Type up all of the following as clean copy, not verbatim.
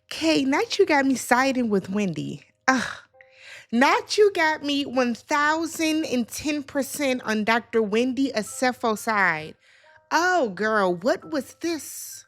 Kay, not you got me siding with Wendy. Ugh. Not you got me 1010% on Dr. Wendy Acefo's side. Oh, girl, what was this?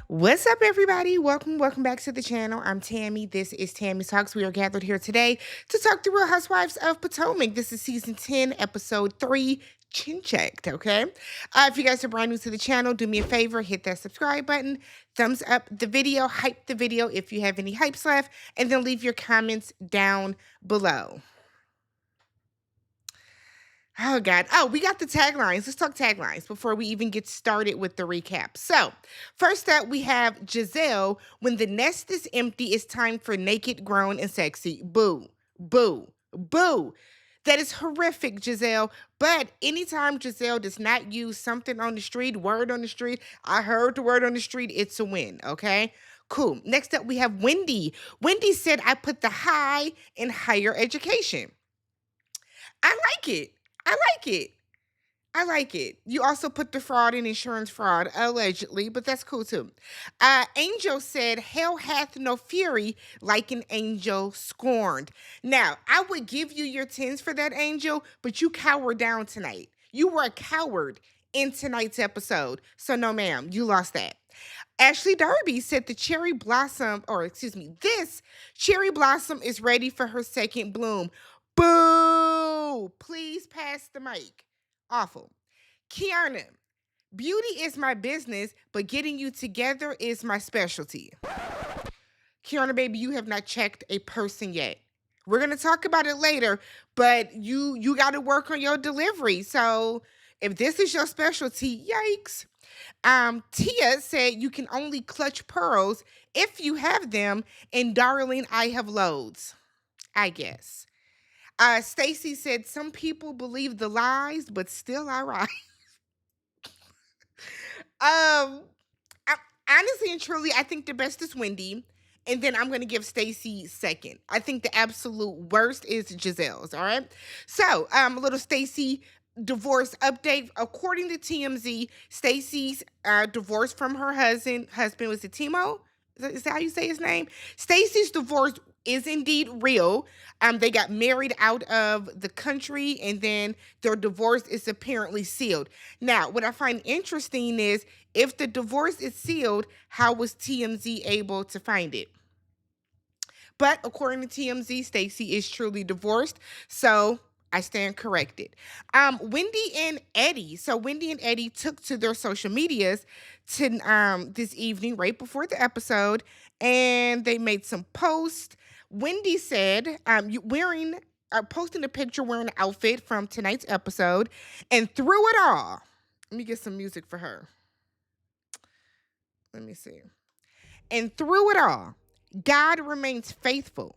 What's up, everybody? Welcome back to the channel. I'm Tammy. This is TammyTalks. We are gathered here today to talk the Real Housewives of Potomac. This is season 10, episode 3, Chin Checked, okay? If you guys are brand new to the channel, do me a favor, hit that subscribe button, thumbs up the video, hype the video if you have any hypes left, and then leave your comments down below. Oh, God. Oh, we got the taglines. Let's talk taglines before we even get started with the recap. So, first up, we have Gizelle. When the nest is empty, it's time for naked, grown, and sexy. Boo, boo, boo. That is horrific, Gizelle. But anytime Gizelle does not use something on the street, word on the street, I heard the word on the street, it's a win, okay? Cool. Next up, we have Wendy. Wendy said, I put the high in higher education. I like it. I like it. I like it. You also put the fraud in insurance fraud, allegedly, but that's cool too. Angel said, hell hath no fury like an angel scorned. Now, I would give you your 10s for that, Angel, but you cowered down tonight. You were a coward in tonight's episode. So no, ma'am, you lost that. Ashley Darby said this cherry blossom is ready for her second bloom. Boo! Please pass the mic. Awful. Keiarna, beauty is my business, but getting you together is my specialty. Keiarna, baby, you have not checked a person yet. We're going to talk about it later, but you got to work on your delivery. So if this is your specialty, yikes. Tia said you can only clutch pearls if you have them, and darling, I have loads. I guess. Stacey said some people believe the lies, but still I rise. I, honestly and truly, I think the best is Wendy, and then I'm gonna give Stacey second. I think the absolute worst is Gizelle's. All right. So, a little Stacey divorce update. According to TMZ, Stacey's divorced from her husband was it Timo? Is that how you say his name? Stacey's divorce is indeed real. They got married out of the country, and then their divorce is apparently sealed. Now, what I find interesting is if the divorce is sealed, how was TMZ able to find it? But according to TMZ, Stacey is truly divorced. So I stand corrected. Wendy and Eddie. So Wendy and Eddie took to their social medias to this evening, right before the episode, and they made some posts. Wendy said, posting a picture wearing an outfit from tonight's episode, and through it all, let me get some music for her. Let me see. And through it all, God remains faithful.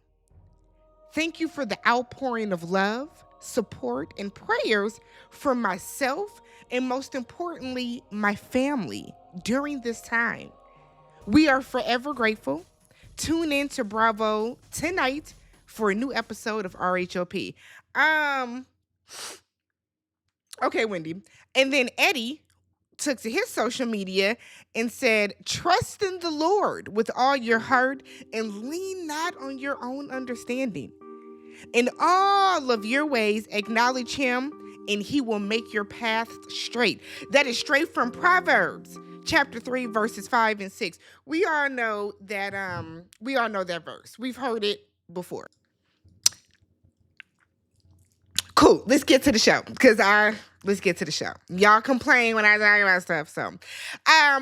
Thank you for the outpouring of love, support, and prayers from myself, and most importantly, my family during this time. We are forever grateful. Tune in to Bravo tonight for a new episode of RHOP. Okay, Wendy. And then Eddie took to his social media and said, trust in the Lord with all your heart and lean not on your own understanding. In all of your ways, acknowledge him, and he will make your path straight. That is straight from Proverbs chapter 3, verses 5 and 6. We all know that verse. We've heard it before. Cool. Let's get to the show. Let's get to the show. Y'all complain when I talk about stuff. So,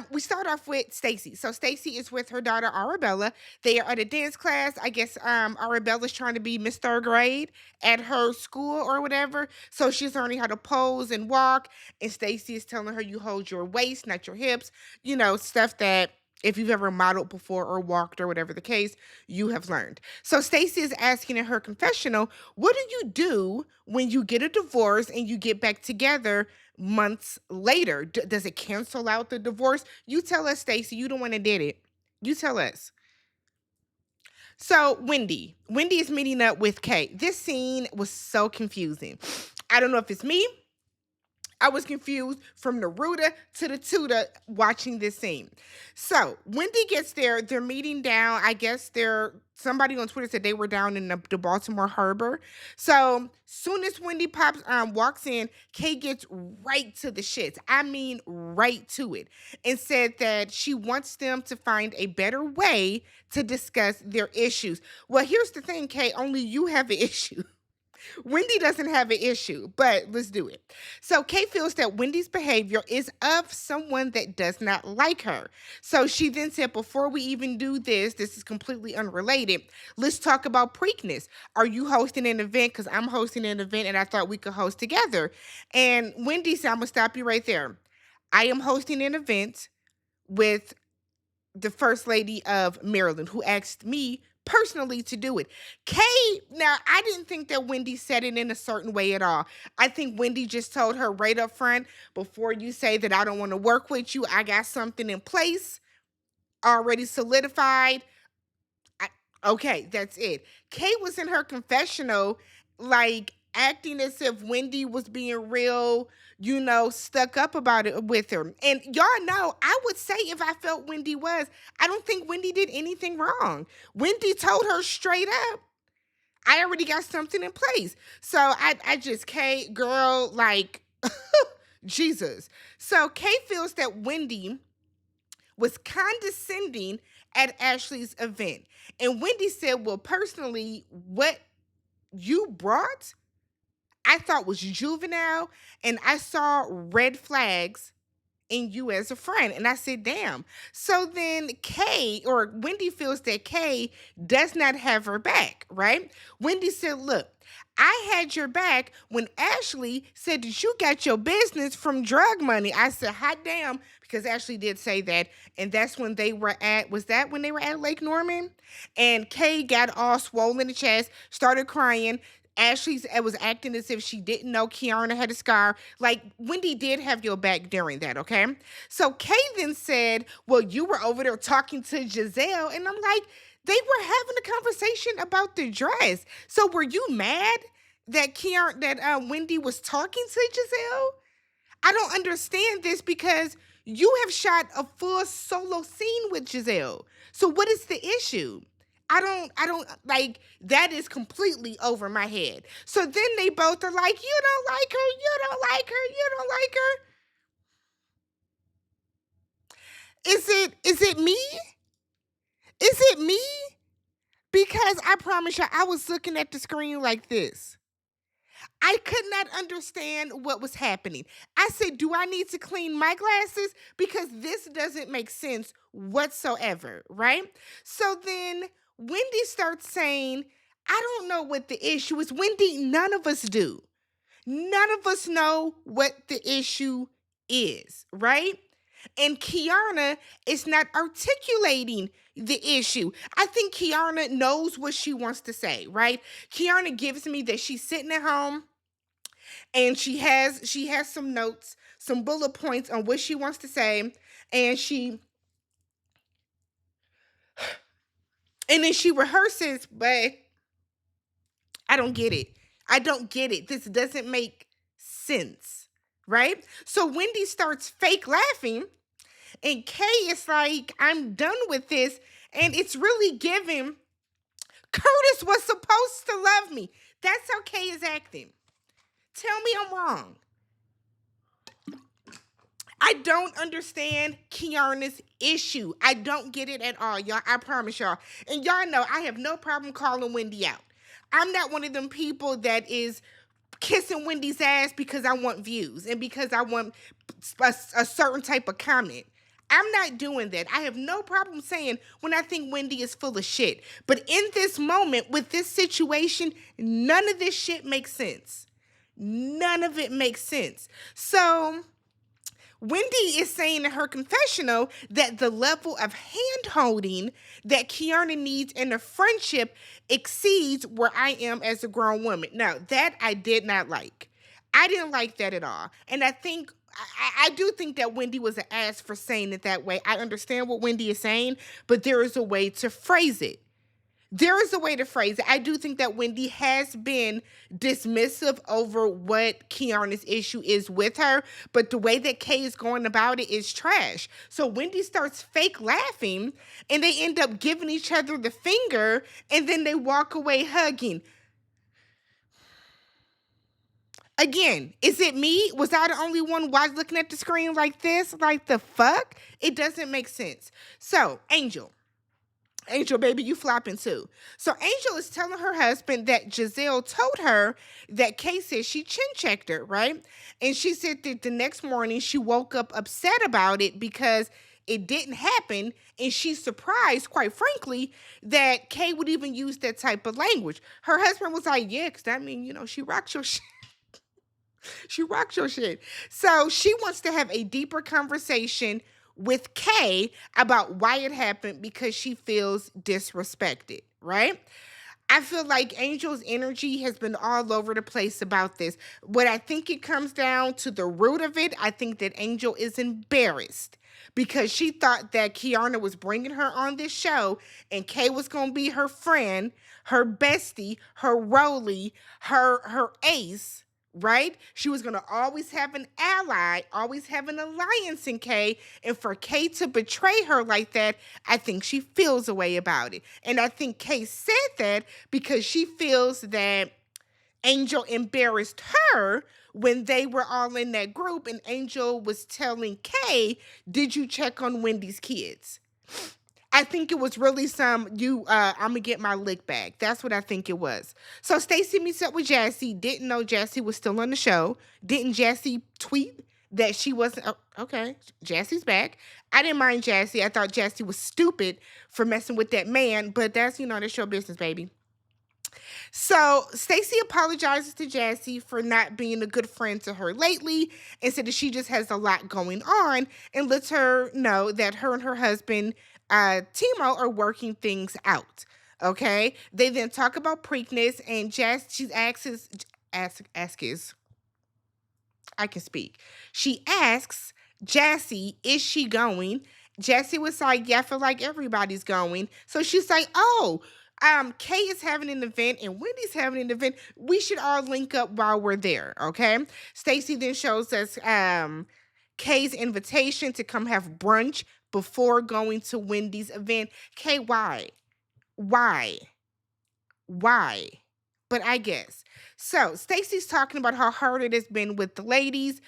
we start off with Stacey. So Stacey is with her daughter Arabella. They are at a dance class. I guess Arabella's trying to be Miss Third Grade at her school or whatever. So she's learning how to pose and walk. And Stacey is telling her you hold your waist, not your hips. You know, stuff that if you've ever modeled before or walked or whatever the case, you have learned. So Stacey is asking in her confessional, what do you do when you get a divorce and you get back together months later? Does it cancel out the divorce? You tell us, Stacey. You the one that did it. You tell us. So Wendy is meeting up with Kay. This scene was so confusing. I don't know if it's me. I was confused from the rooter to the tutor watching this scene. So Wendy gets there. They're meeting down. I guess somebody on Twitter said they were down in the Baltimore Harbor. So soon as Wendy walks in, Kay gets right to the shits. I mean, right to it, and said that she wants them to find a better way to discuss their issues. Well, here's the thing, Kay. Only you have an issue. Wendy doesn't have an issue, but let's do it. So Kay feels that Wendy's behavior is of someone that does not like her. So she then said, before we even do this is completely unrelated. Let's talk about Preakness. Are you hosting an event? Because I'm hosting an event and I thought we could host together. And Wendy said, I'm going to stop you right there. I am hosting an event with the First Lady of Maryland, who asked me personally to do it. Kay, now I didn't think that Wendy said it in a certain way at all. I think Wendy just told her right up front, before you say that I don't want to work with you, I got something in place already solidified. Okay, that's it. Kay was in her confessional, like acting as if Wendy was being real, stuck up about it with her. And y'all know, I would say if I felt Wendy was, I don't think Wendy did anything wrong. Wendy told her straight up, I already got something in place. So I just, Kay, girl, like, Jesus. So Kay feels that Wendy was condescending at Ashley's event. And Wendy said, well, personally, what you brought, I thought was juvenile, and I saw red flags in you as a friend. And I said, damn. So then Wendy feels that Kay does not have her back, right? Wendy said, look, I had your back when Ashley said that you got your business from drug money. I said, hot damn, because Ashley did say that. And that's when was that when they were at Lake Norman? And Kay got all swollen in the chest, started crying. Ashley was acting as if she didn't know Keiarna had a scar. Like, Wendy did have your back during that, okay? So Kay then said, well, you were over there talking to Gizelle. And I'm like, they were having a conversation about the dress. So were you mad that Wendy was talking to Gizelle? I don't understand this because you have shot a full solo scene with Gizelle. So what is the issue? I don't like, that is completely over my head. So then they both are like, you don't like her, you don't like her, you don't like her. Is it me? Is it me? Because I promise you, I was looking at the screen like this. I could not understand what was happening. I said, do I need to clean my glasses? Because this doesn't make sense whatsoever, right? So then Wendy starts saying, I don't know what the issue is. Wendy, none of us do. None of us know what the issue is, right? And Keiarna is not articulating the issue. I think Keiarna knows what she wants to say, right? Keiarna gives me that she's sitting at home and she has some notes, some bullet points on what she wants to say, and then she rehearses, but I don't get it. I don't get it. This doesn't make sense, right? So Wendy starts fake laughing, and Kay is like, I'm done with this, and it's really giving, Curtis was supposed to love me. That's how Kay is acting. Tell me I'm wrong. I don't understand Keiarna's issue. I don't get it at all, y'all. I promise y'all. And y'all know I have no problem calling Wendy out. I'm not one of them people that is kissing Wendy's ass because I want views and because I want a certain type of comment. I'm not doing that. I have no problem saying when I think Wendy is full of shit. But in this moment, with this situation, none of this shit makes sense. None of it makes sense. So Wendy is saying in her confessional that the level of hand-holding that Keiarna needs in a friendship exceeds where I am as a grown woman. Now, that I did not like. I didn't like that at all. And I do think that Wendy was an ass for saying it that way. I understand what Wendy is saying, but there is a way to phrase it. There is a way to phrase it. I do think that Wendy has been dismissive over what Keiarna's issue is with her, but the way that Kay is going about it is trash. So Wendy starts fake laughing, and they end up giving each other the finger, and then they walk away hugging. Again, is it me? Was I the only one looking at the screen like this? Like the fuck? It doesn't make sense. So, Angel, baby, you flopping too. So Angel is telling her husband that Gizelle told her that Kay said she chin checked her, right? And she said that the next morning she woke up upset about it because it didn't happen. And she's surprised, quite frankly, that Kay would even use that type of language. Her husband was like, yeah, because that means, she rocked your shit. She rocks your shit. So she wants to have a deeper conversation with Kay about why it happened because she feels disrespected, right? I feel like Angel's energy has been all over the place about this. What I think it comes down to the root of it, I think that Angel is embarrassed because she thought that Keiarna was bringing her on this show and Kay was going to be her friend, her bestie, her roly, her ace, right? She was going to always have an ally, always have an alliance in Kay. And for Kay to betray her like that, I think she feels a way about it. And I think Kay said that because she feels that Angel embarrassed her when they were all in that group and Angel was telling Kay, did you check on Wendy's kids? I think it was really I'm gonna get my lick back. That's what I think it was. So Stacey meets up with Jassy, didn't know Jassy was still on the show. Didn't Jassy tweet that she wasn't? Oh, okay, Jassy's back. I didn't mind Jassy. I thought Jassy was stupid for messing with that man, but that's, that's your business, baby. So Stacey apologizes to Jassy for not being a good friend to her lately and said that she just has a lot going on and lets her know that her and her husband, Timo, are working things out. Okay. They then talk about Preakness and she asks I can speak. She asks Jassy, is she going? Jassy was like, yeah, I feel like everybody's going. So she's like, oh, Kay is having an event and Wendy's having an event. We should all link up while we're there, okay? Stacey then shows us Kay's invitation to come have brunch before going to Wendy's event. Kay, why? Why? But I guess. So Stacey's talking about how hard it has been with the ladies.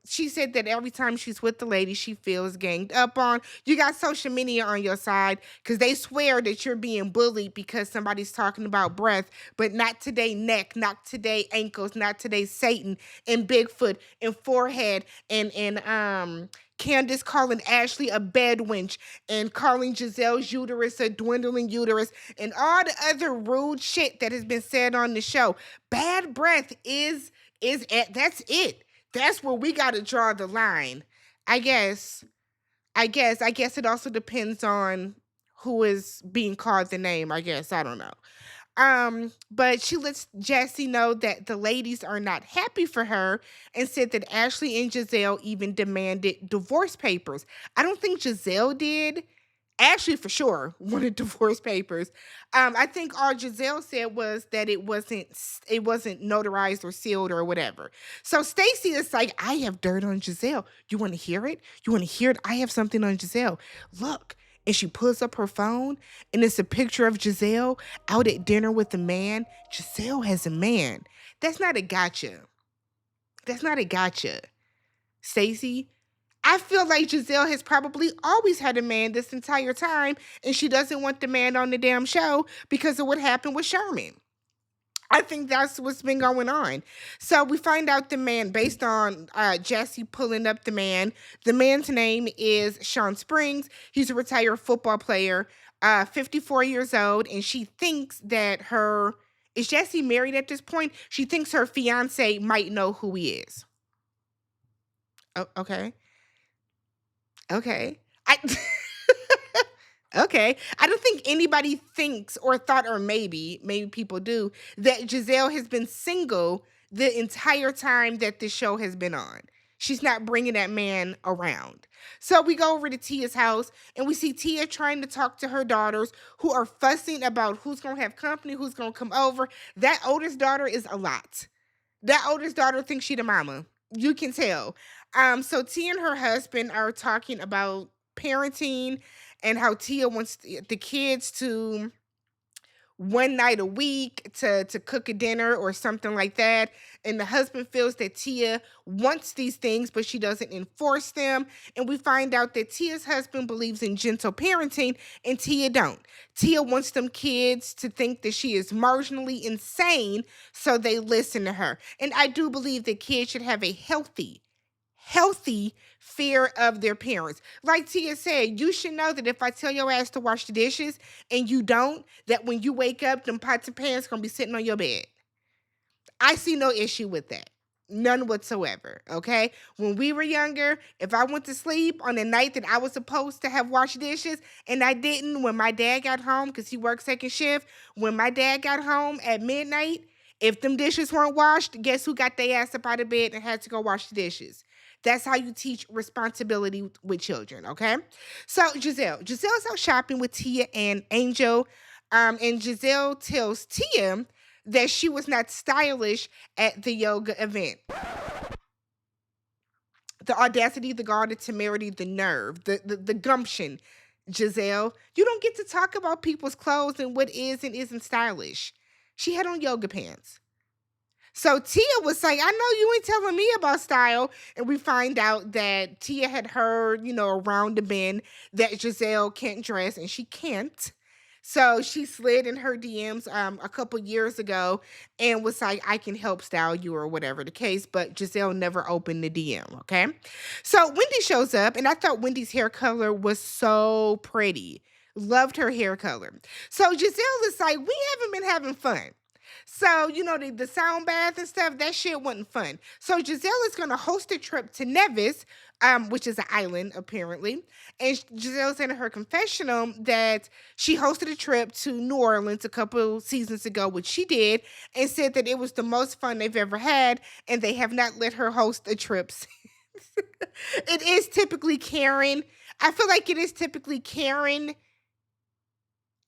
She said that every time she's with the ladies, she feels ganged up on. You got social media on your side because they swear that you're being bullied because somebody's talking about breath, but not today neck, not today ankles, not today Satan and Bigfoot and forehead and Candace calling Ashley a bed wench and calling Gizelle's uterus a dwindling uterus and all the other rude shit that has been said on the show. Bad breath that's it. That's where we got to draw the line. I guess it also depends on who is being called the name, I guess. I don't know. But she lets Jassy know that the ladies are not happy for her and said that Ashley and Gizelle even demanded divorce papers. I don't think Gizelle did. Ashley for sure wanted divorce papers. I think all Gizelle said was that it wasn't notarized or sealed or whatever. So Stacey is like, I have dirt on Gizelle. You want to hear it? You want to hear it? I have something on Gizelle. Look. And she pulls up her phone and it's a picture of Gizelle out at dinner with a man. Gizelle has a man. That's not a gotcha. Stacey, I feel like Gizelle has probably always had a man this entire time, and she doesn't want the man on the damn show because of what happened with Sherman. I think that's what's been going on. So we find out the man, based on Jassy pulling up the man. The man's name is Sean Springs. He's a retired football player, 54 years old, and she thinks that is Jassy married at this point? She thinks her fiance might know who he is. Oh, okay. Okay. Okay. I don't think anybody thinks or thought, or maybe people do, that Gizelle has been single the entire time that this show has been on. She's not bringing that man around. So we go over to Tia's house and we see Tia trying to talk to her daughters who are fussing about who's going to have company, who's going to come over. That oldest daughter is a lot. That oldest daughter thinks she the mama. You can tell. So Tia and her husband are talking about parenting and how Tia wants the kids to one night a week to cook a dinner or something like that. And the husband feels that Tia wants these things, but she doesn't enforce them. And we find out that Tia's husband believes in gentle parenting and Tia don't. Tia wants them kids to think that she is marginally insane, so they listen to her. And I do believe that kids should have a healthy fear of their parents. Like Tia said, you should know that if I tell your ass to wash the dishes and you don't, that when you wake up, them pots and pans gonna be sitting on your bed. I see no issue with that. None whatsoever. Okay. When we were younger, if I went to sleep on the night that I was supposed to have washed dishes and I didn't, when my dad got home, because he worked second shift, when my dad got home at midnight, if them dishes weren't washed, guess who got their ass up out of bed and had to go wash the dishes? That's how you teach responsibility with children, okay? So Gizelle's out shopping with Tia and Angel, and Gizelle tells Tia that she was not stylish at the yoga event. The audacity, the gall, the temerity, the nerve, the gumption, Gizelle. You don't get to talk about people's clothes and what is and isn't stylish. She had on yoga pants. So Tia was like, I know you ain't telling me about style. And we find out that Tia had heard, around the bend that Gizelle can't dress, and she can't. So she slid in her DMs a couple years ago and was like, I can help style you or whatever the case. But Gizelle never opened the DM, okay? So Wendy shows up, and I thought Wendy's hair color was so pretty. Loved her hair color. So Gizelle is like, we haven't been having fun. So, the sound bath and stuff, that shit wasn't fun. So Gizelle is going to host a trip to Nevis, which is an island, apparently. And Gizelle said in her confessional that she hosted a trip to New Orleans a couple seasons ago, which she did, and said that it was the most fun they've ever had, and they have not let her host a trip since. It is typically Karen. I feel like it is typically Karen,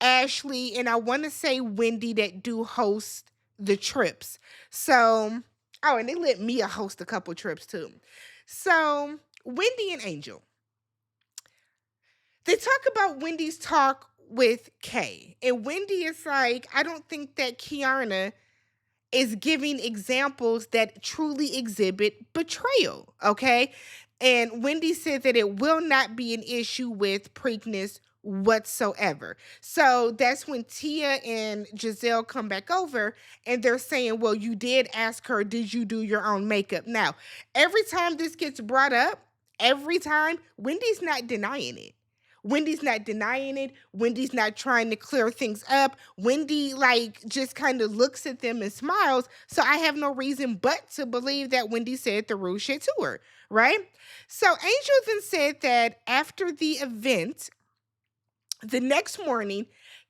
Ashley, and I want to say Wendy that do host the trips. So, and they let Mia host a couple trips too. So, Wendy and Angel, they talk about Wendy's talk with Kay. And Wendy is like, I don't think that Keiarna is giving examples that truly exhibit betrayal, okay? And Wendy said that it will not be an issue with Preakness whatsoever. So that's when Tia and Gizelle come back over and they're saying, well, you did ask her, did you do your own makeup? Now, every time this gets brought up, Wendy's not denying it. Wendy's not denying it. Wendy's not trying to clear things up. Wendy, just kind of looks at them and smiles. So I have no reason but to believe that Wendy said the rude shit to her, right? So Angel then said that after the event, the next morning,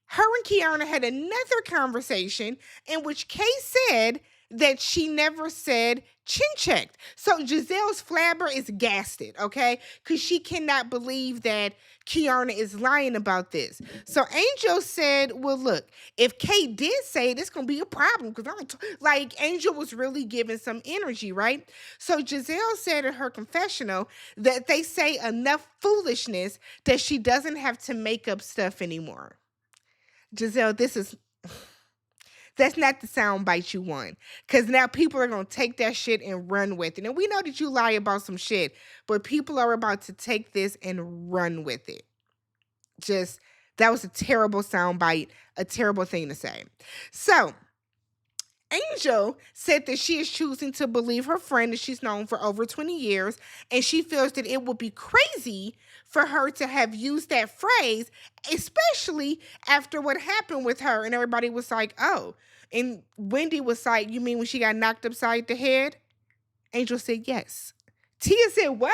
her and Keiarna had another conversation in which Kay said that she never said chin checked. So Gizelle's flabber is gasted, okay? Because she cannot believe that Keiarna is lying about this. So Angel said, well, look, if Kay did say it, it's going to be a problem because I don't, Angel was really giving some energy, right? So Gizelle said in her confessional that they say enough foolishness that she doesn't have to make up stuff anymore. Gizelle, that's not the sound bite you want. Because now people are going to take that shit and run with it. And we know that you lie about some shit, but people are about to take this and run with it. That was a terrible sound bite, a terrible thing to say. So, Angel said that she is choosing to believe her friend that she's known for over 20 years, and she feels that it would be crazy for her to have used that phrase, especially after what happened with her. And everybody was like, oh. And Wendy was like, you mean when she got knocked upside the head? Angel said, yes. Tia said, what?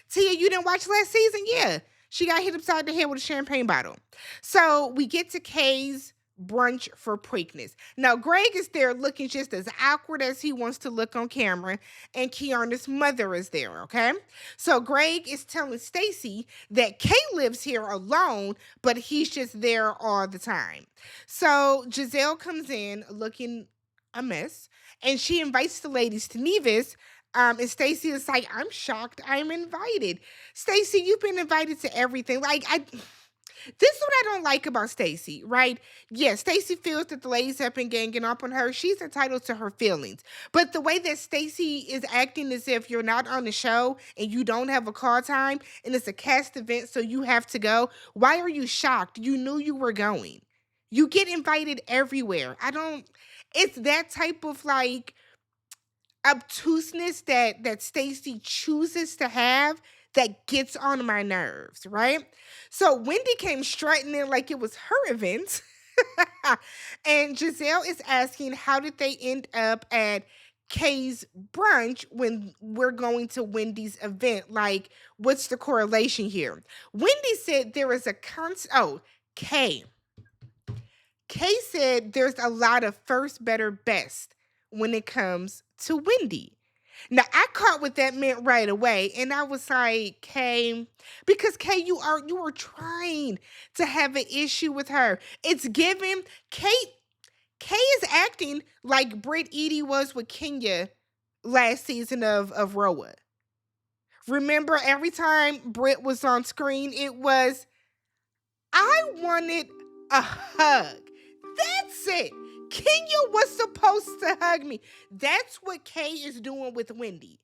Tia, you didn't watch last season? Yeah. She got hit upside the head with a champagne bottle. So we get to Kay's brunch for Preakness. Now, Greg is there looking just as awkward as he wants to look on camera, and Keiarna's mother is there, okay? So Greg is telling Stacey that Kay lives here alone, but he's just there all the time. So Gizelle comes in looking a mess, and she invites the ladies to Nevis. And Stacey is like, I'm shocked I'm invited. Stacey, you've been invited to everything. This is what I don't like about Stacey, right? Yeah, Stacey feels that the ladies have been ganging up on her. She's entitled to her feelings. But the way that Stacey is acting as if you're not on the show and you don't have a call time and it's a cast event, so you have to go. Why are you shocked? You knew you were going. You get invited everywhere. It's that type of obtuseness that Stacey chooses to have that gets on my nerves, right? So Wendy came strutting in like it was her event. And Gizelle is asking, how did they end up at Kay's brunch when we're going to Wendy's event? Like, what's the correlation here? Wendy said there is a Kay. Kay said there's a lot of first, better, best when it comes to Wendy. Now I caught what that meant right away, and I was like, Kay, because Kay, you are trying to have an issue with her. It's given. Kay is acting like Britt Edie was with Kenya last season of RHOP. Remember, every time Britt was on screen, it was, I wanted a hug. That's it. Kenya was supposed to hug me. That's what Kay is doing with Wendy,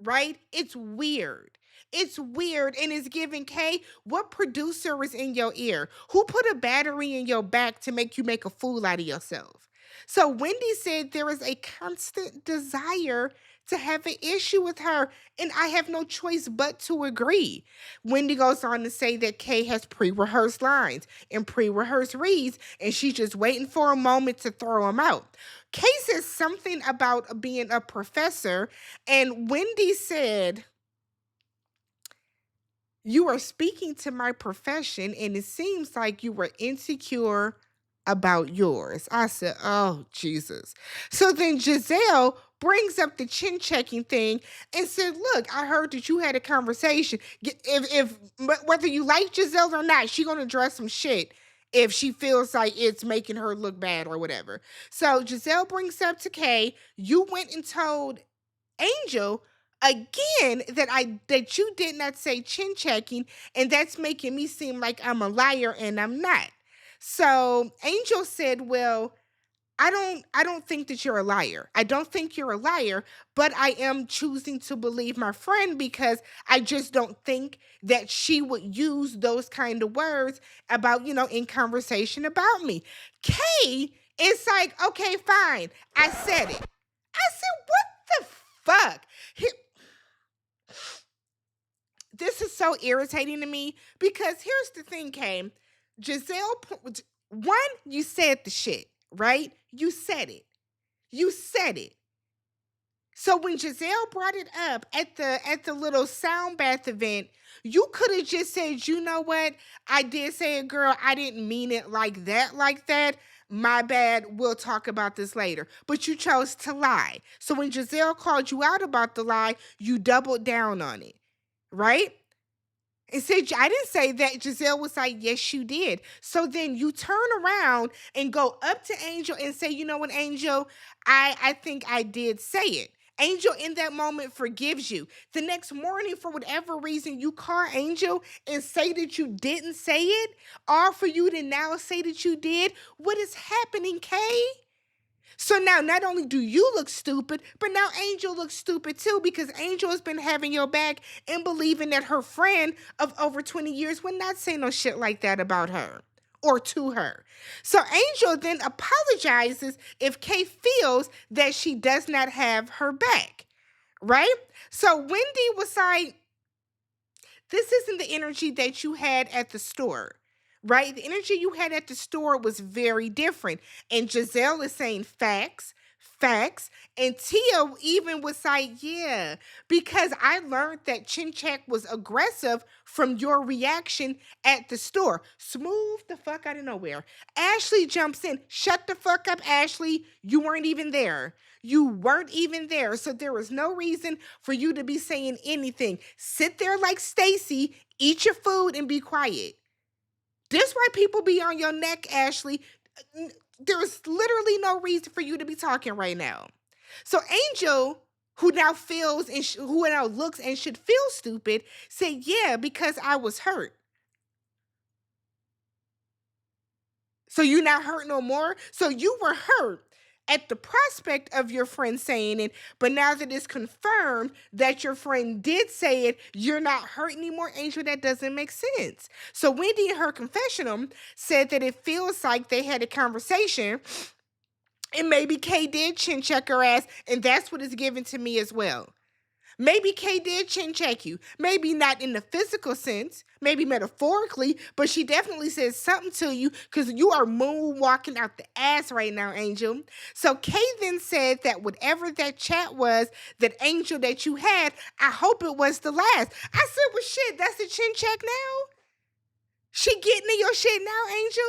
right? It's weird. It's weird, and it's giving Kay, what producer is in your ear? Who put a battery in your back to make you make a fool out of yourself? So Wendy said there is a constant desire to have an issue with her, and I have no choice but to agree. Wendy goes on to say that Kay has pre-rehearsed lines and pre-rehearsed reads, and she's just waiting for a moment to throw them out. Kay says something about being a professor, and Wendy said, you are speaking to my profession, and it seems like you were insecure about yours. I said, oh, Jesus. So then Gizelle brings up the chin checking thing and said, look, I heard that you had a conversation. If whether you like Gizelle or not, she's going to address some shit if she feels like it's making her look bad or whatever. So Gizelle brings up to Kay, you went and told Angel again that you did not say chin checking, and that's making me seem like I'm a liar, and I'm not. So Angel said, well, I don't think that you're a liar. I don't think you're a liar, but I am choosing to believe my friend because I just don't think that she would use those kind of words about, in conversation about me. Kay is like, okay, fine. I said it. I said, what the fuck? This is so irritating to me because here's the thing, Kay. Gizelle, one, you said the shit, right? You said it. You said it. So when Gizelle brought it up at the little sound bath event, you could have just said, you know what? I did say it, girl. I didn't mean it like that, like that. My bad. We'll talk about this later. But you chose to lie. So when Gizelle called you out about the lie, you doubled down on it, right? And said, I didn't say that. Gizelle was like, yes, you did. So then you turn around and go up to Angel and say, you know what, Angel, I think I did say it. Angel in that moment forgives you. The next morning, for whatever reason, you call Angel and say that you didn't say it, or for you to now say that you did. What is happening, Kay? So now not only do you look stupid, but now Angel looks stupid too because Angel has been having your back and believing that her friend of over 20 years would not say no shit like that about her or to her. So Angel then apologizes if Kay feels that she does not have her back, right? So Wendy was like, this isn't the energy that you had at the store. Right? The energy you had at the store was very different. And Gizelle is saying facts, Facts. And Tia even was like, yeah, because I learned that Chin Check was aggressive from your reaction at the store. Smooth the fuck out of nowhere. Ashley jumps in. Shut the fuck up, Ashley. You weren't even there. You weren't even there. So there was no reason for you to be saying anything. Sit there like Stacey, eat your food, and be quiet. This why people be on your neck, Ashley. There's literally no reason for you to be talking right now. So Angel, who now feels and who now looks and should feel stupid, said, "Yeah, because I was hurt." So you not hurt no more. So you were hurt at the prospect of your friend saying it, but now that it's confirmed that your friend did say it, you're not hurt anymore, Angel. That doesn't make sense. So Wendy in her confessional said that it feels like they had a conversation and maybe Kay did chin check her ass, and that's what is given to me as well. Maybe Kay did chin check you. Maybe not in the physical sense, maybe metaphorically, but she definitely said something to you because you are moonwalking out the ass right now, Angel. So Kay then said that whatever that chat was, that Angel that you had, I hope it was the last. I said, well, shit, that's the chin check now? She getting in your shit now, Angel?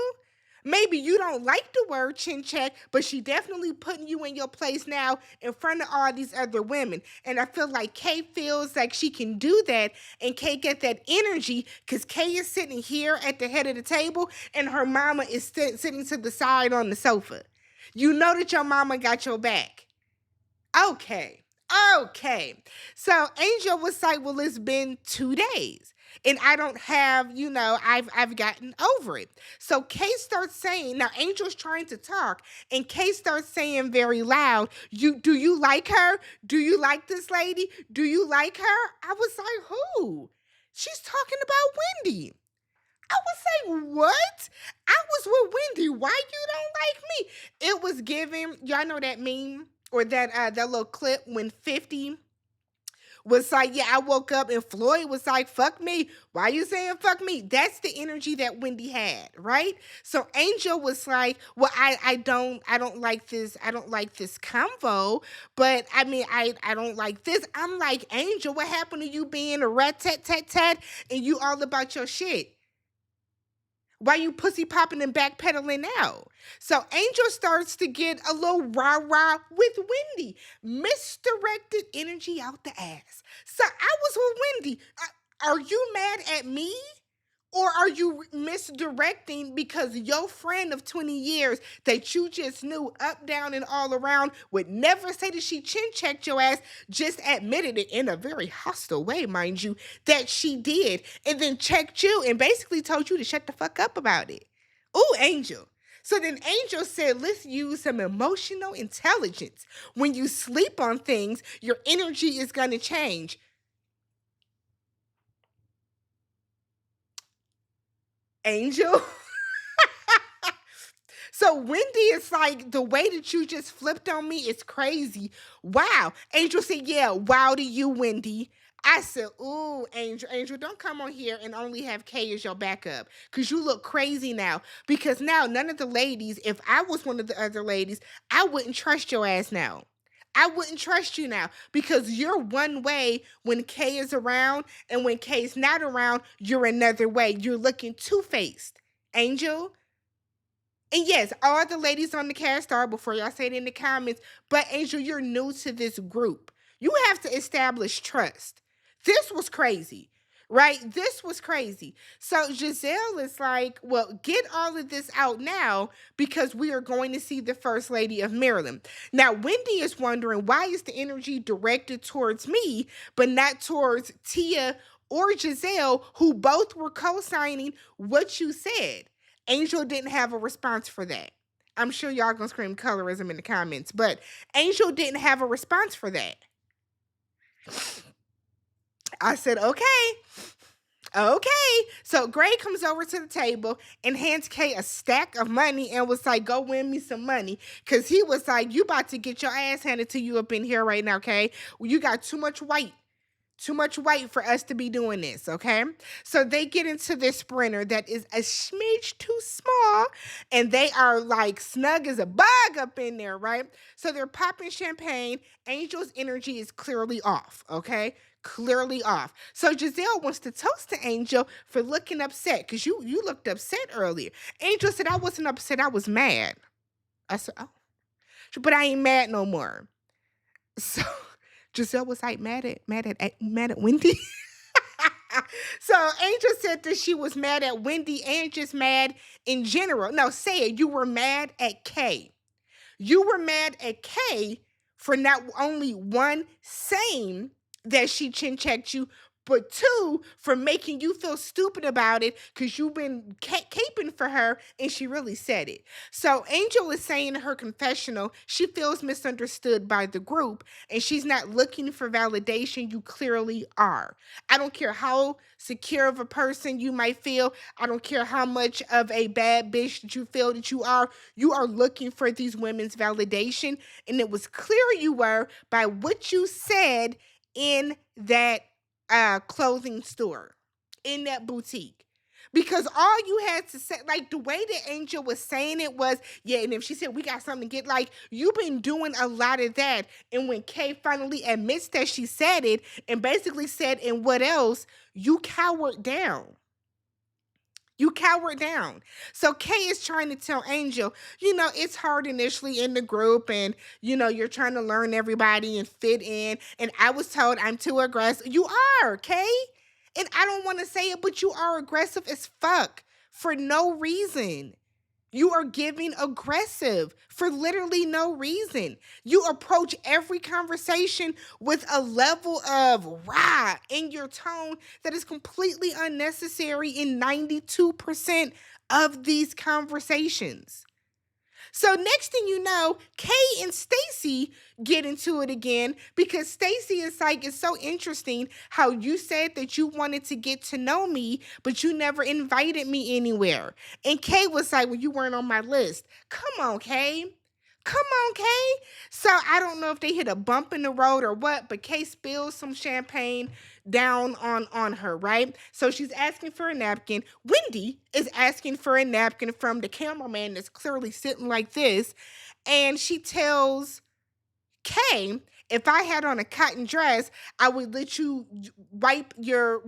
Maybe you don't like the word chin check, but she definitely putting you in your place now in front of all these other women. And I feel like Kay feels like she can do that and Kay get that energy because Kay is sitting here at the head of the table and her mama is sitting to the side on the sofa. You know that your mama got your back. Okay. Okay. So Angel was like, well, it's been 2 days. And I don't have, I've gotten over it. So Kay starts saying, now Angel's trying to talk, and Kay starts saying very loud, do you like her? Do you like this lady? Do you like her? I was like, who? She's talking about Wendy. I was like, what? I was with Wendy. Why you don't like me? It was giving, y'all know that meme or that little clip when 50 was like, yeah, I woke up and Floyd was like, fuck me. Why you saying fuck me? That's the energy that Wendy had, right? So Angel was like, well, I don't like this. I don't like this convo, but I mean, I don't like this. I'm like, Angel, what happened to you being a rat tat tat tat and you all about your shit? Why you pussy popping and backpedaling now? So Angel starts to get a little rah-rah with Wendy. Misdirected energy out the ass. So I was with Wendy. Are you mad at me? Or are you misdirecting because your friend of 20 years that you just knew up, down, and all around would never say that she chin checked your ass, just admitted it in a very hostile way, mind you, that she did, and then checked you and basically told you to shut the fuck up about it? Ooh, Angel. So then Angel said, let's use some emotional intelligence. When you sleep on things, your energy is going to change. Angel. So Wendy is like, the way that you just flipped on me is crazy. Wow. Angel said, yeah, wow to you, Wendy. I said, ooh, Angel, don't come on here and only have Kay as your backup because you look crazy now. Because now none of the ladies, if I was one of the other ladies, I wouldn't trust your ass now. I wouldn't trust you now because you're one way when Kay is around, and when Kay's not around, you're another way. You're looking two-faced, Angel. And yes, all the ladies on the cast are, before y'all say it in the comments, but Angel, you're new to this group. You have to establish trust. This was crazy, right? This was crazy. So Gizelle is like, well, get all of this out now because we are going to see the First Lady of Maryland. Now, Wendy is wondering, why is the energy directed towards me, but not towards Tia or Gizelle, who both were co-signing what you said? Angel didn't have a response for that. I'm sure y'all gonna scream colorism in the comments, but Angel didn't have a response for that. I said, okay. So Gray comes over to the table and hands Kay a stack of money and was like, go win me some money. Because he was like, you about to get your ass handed to you up in here right now, Kay. You got too much white. Too much white for us to be doing this, okay? So they get into this sprinter that is a smidge too small, and they are like snug as a bug up in there, right? So they're popping champagne. Angel's energy is clearly off, okay? Clearly off. So Gizelle wants to toast to Angel for looking upset because you looked upset earlier. Angel said, I wasn't upset, I was mad. I said, oh, but I ain't mad no more. So Gizelle was like mad at Wendy. So Angel said that she was mad at Wendy and just mad in general. No, say it. You were mad at Kay. You were mad at Kay for not only one saying that she chin checked you, but two for making you feel stupid about it because you've been caping for her and she really said it. So Angel is saying in her confessional she feels misunderstood by the group and she's not looking for validation. You clearly are. I don't care how secure of a person you might feel. I don't care how much of a bad bitch that you feel that you are. You are looking for these women's validation, and it was clear you were by what you said in that clothing store, in that boutique. Because all you had to say, like the way that Angel was saying it was, yeah, and if she said we got something to get, like you've been doing a lot of that. And when Kay finally admits that she said it and basically said, and what else, you cowered down. You cowered down. So Kay is trying to tell Angel, it's hard initially in the group and, you're trying to learn everybody and fit in. And I was told I'm too aggressive. You are, Kay. And I don't want to say it, but you are aggressive as fuck for no reason. You are giving aggressive for literally no reason. You approach every conversation with a level of rah in your tone that is completely unnecessary in 92% of these conversations. So next thing you know, Kay and Stacey get into it again because Stacey is like, it's so interesting how you said that you wanted to get to know me, but you never invited me anywhere. And Kay was like, well, you weren't on my list. Come on, Kay. Come on, Kay. So I don't know if they hit a bump in the road or what, but Kay spills some champagne down on her, right? So she's asking for a napkin. Wendy is asking for a napkin from the cameraman that's clearly sitting like this. And she tells Kay, if I had on a cotton dress, I would let you wipe your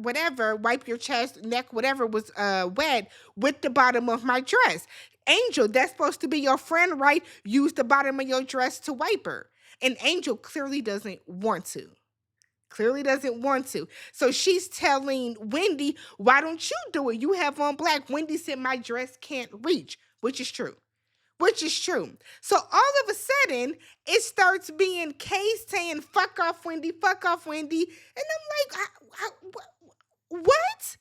chest, neck, whatever was wet with the bottom of my dress. Angel, that's supposed to be your friend, right? Use the bottom of your dress to wipe her. And Angel clearly doesn't want to. Clearly doesn't want to. So she's telling Wendy, why don't you do it? You have on black. Wendy said my dress can't reach, which is true. So all of a sudden, it starts being Kay saying, fuck off, Wendy. And I'm like, what?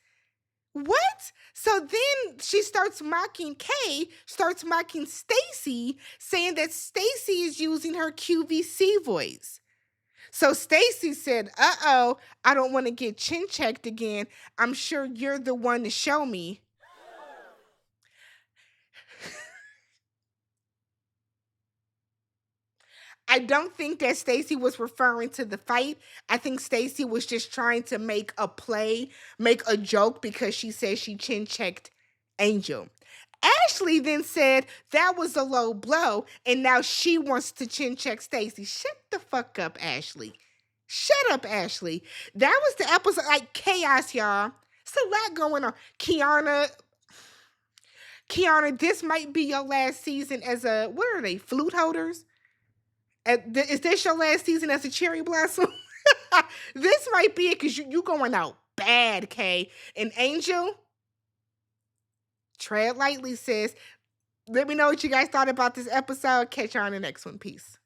What? So then she starts mocking Kay, starts mocking Stacey, saying that Stacey is using her QVC voice. So Stacey said, uh-oh, I don't want to get chin checked again. I'm sure you're the one to show me. I don't think that Stacey was referring to the fight. I think Stacey was just trying to make a play, make a joke because she said she chin checked Angel. Ashley then said that was a low blow and now she wants to chin check Stacey. Shut the fuck up, Ashley. Shut up, Ashley. That was the episode, like chaos, y'all. It's a lot going on. Keiarna, this might be your last season as what are they, flute holders? Is this your last season as a cherry blossom? This might be it because you going out bad, Kay. And Angel, tread lightly, sis. Let me know what you guys thought about this episode. Catch you on the next one. Peace.